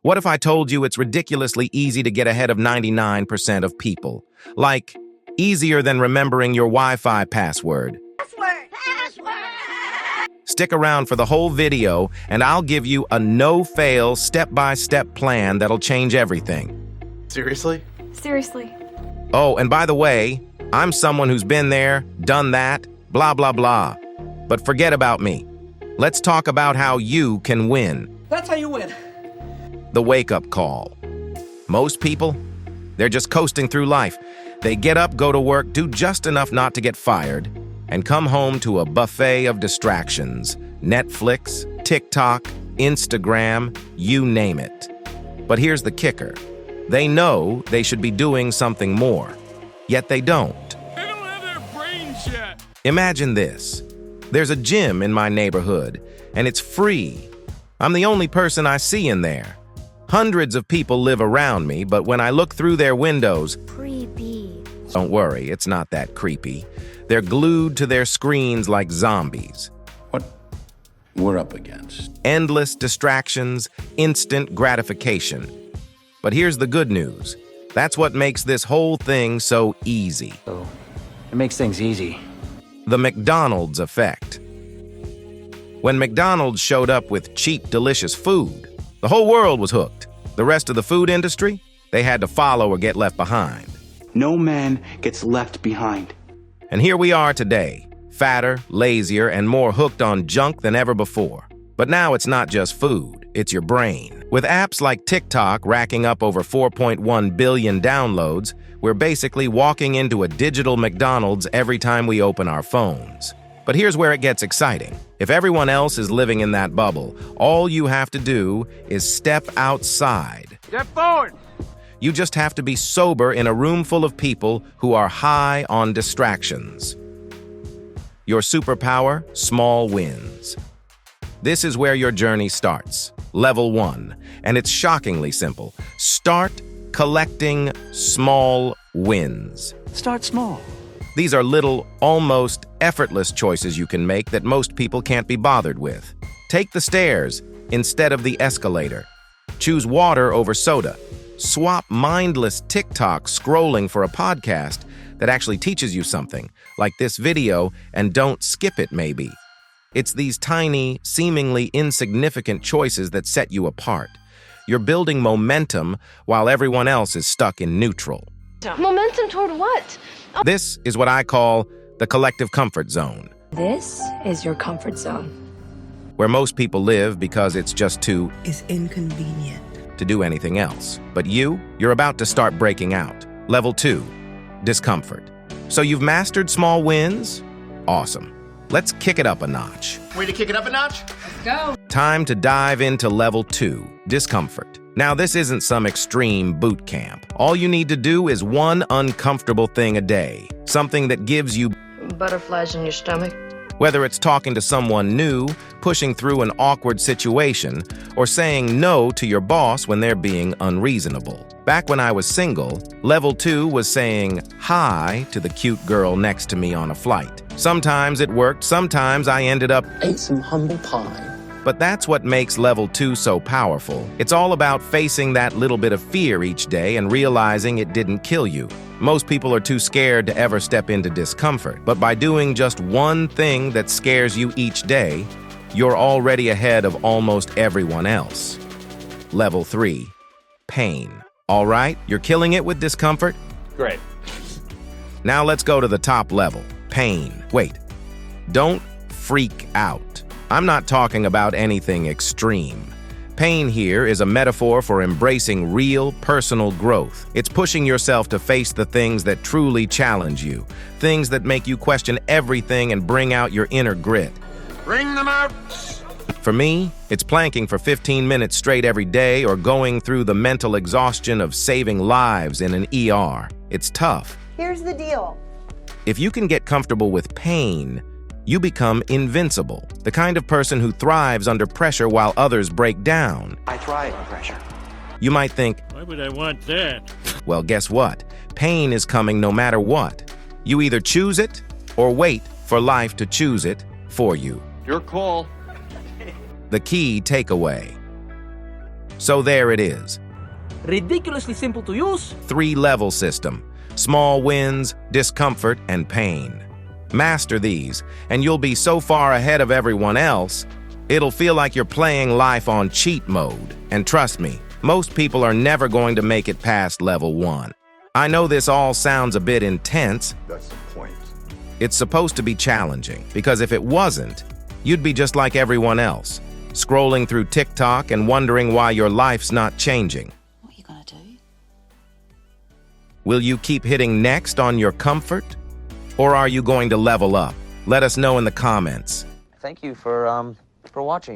What if I told you it's ridiculously easy to get ahead of 99% of people? Like, easier than remembering your Wi-Fi password. Stick around for the whole video, and I'll give you a no-fail, step-by-step plan that'll change everything. Seriously? Seriously. Oh, and by the way, I'm someone who's been there, done that, blah, blah, blah. But forget about me. Let's talk about how you can win. That's how you win. The wake-up call. Most people, they're just coasting through life. They get up, go to work, do just enough not to get fired, and come home to a buffet of distractions. Netflix, TikTok, Instagram, you name it. But here's the kicker. They know they should be doing something more, yet they don't. They don't have their brains yet. Imagine this. There's a gym in my neighborhood, and it's free. I'm the only person I see in there. Hundreds of people live around me, but when I look through their windows, Creepy. don't worry, it's not that creepy. They're glued to their screens like zombies. What we're up against. Endless distractions, instant gratification. But here's the good news. That's what makes this whole thing so easy. So, it makes things easy. The McDonald's effect. When McDonald's showed up with cheap, delicious food, the whole world was hooked. The rest of the food industry, they had to follow or get left behind. No man gets left behind. And here we are today, fatter, lazier, and more hooked on junk than ever before. But now it's not just food, it's your brain. With apps like TikTok racking up over 4.1 billion downloads, we're basically walking into a digital McDonald's every time we open our phones. But here's where it gets exciting. If everyone else is living in that bubble, all you have to do is step outside. Step forward. You just have to be sober in a room full of people who are high on distractions. Your superpower, small wins. This is where your journey starts. Level 1, and it's shockingly simple. Start collecting small wins. Start small. These are little, almost effortless choices you can make that most people can't be bothered with. Take the stairs instead of the escalator. Choose water over soda. Swap mindless TikTok scrolling for a podcast that actually teaches you something, like this video, and don't skip it maybe. It's these tiny, seemingly insignificant choices that set you apart. You're building momentum while everyone else is stuck in neutral. Momentum toward what? This is what I call the collective comfort zone, This is your comfort zone. where most people live because it's just too is inconvenient. to do anything else. But you're about to start breaking out. Level 2, discomfort. So you've mastered small wins? Awesome. Let's kick it up a notch. Way to kick it up a notch? Time to dive into level 2, discomfort. Now, this isn't some extreme boot camp. All you need to do is one uncomfortable thing a day, something that gives you, Butterflies in your stomach. whether it's talking to someone new, pushing through an awkward situation, or saying no to your boss when they're being unreasonable. Back when I was single, level 2 was saying hi to the cute girl next to me on a flight. Sometimes it worked, sometimes I ended up, Ate some humble pie. but that's what makes level 2 so powerful. It's all about facing that little bit of fear each day and realizing it didn't kill you. Most people are too scared to ever step into discomfort, but by doing just one thing that scares you each day, you're already ahead of almost everyone else. Level 3, pain. All right, you're killing it with discomfort? Great. Now let's go to the top level, pain. Wait, don't freak out. I'm not talking about anything extreme. Pain here is a metaphor for embracing real, personal growth. It's pushing yourself to face the things that truly challenge you, things that make you question everything and bring out your inner grit. Bring them out. For me, it's planking for 15 minutes straight every day or going through the mental exhaustion of saving lives in an ER. It's tough. Here's the deal. If you can get comfortable with pain, you become invincible, the kind of person who thrives under pressure while others break down. I thrive on pressure. You might think, Why would I want that? well, guess what? Pain is coming no matter what. You either choose it or wait for life to choose it for you. Your call. The key takeaway. So there it is. Ridiculously simple to use. 3-level system. Small wins, discomfort, and pain. Master these, and you'll be so far ahead of everyone else, it'll feel like you're playing life on cheat mode. And trust me, most people are never going to make it past level 1. I know this all sounds a bit intense. That's the point. It's supposed to be challenging, because if it wasn't, you'd be just like everyone else, scrolling through TikTok and wondering why your life's not changing. What are you gonna do? Will you keep hitting next on your comfort? Or are you going to level up? Let us know in the comments. Thank you for watching.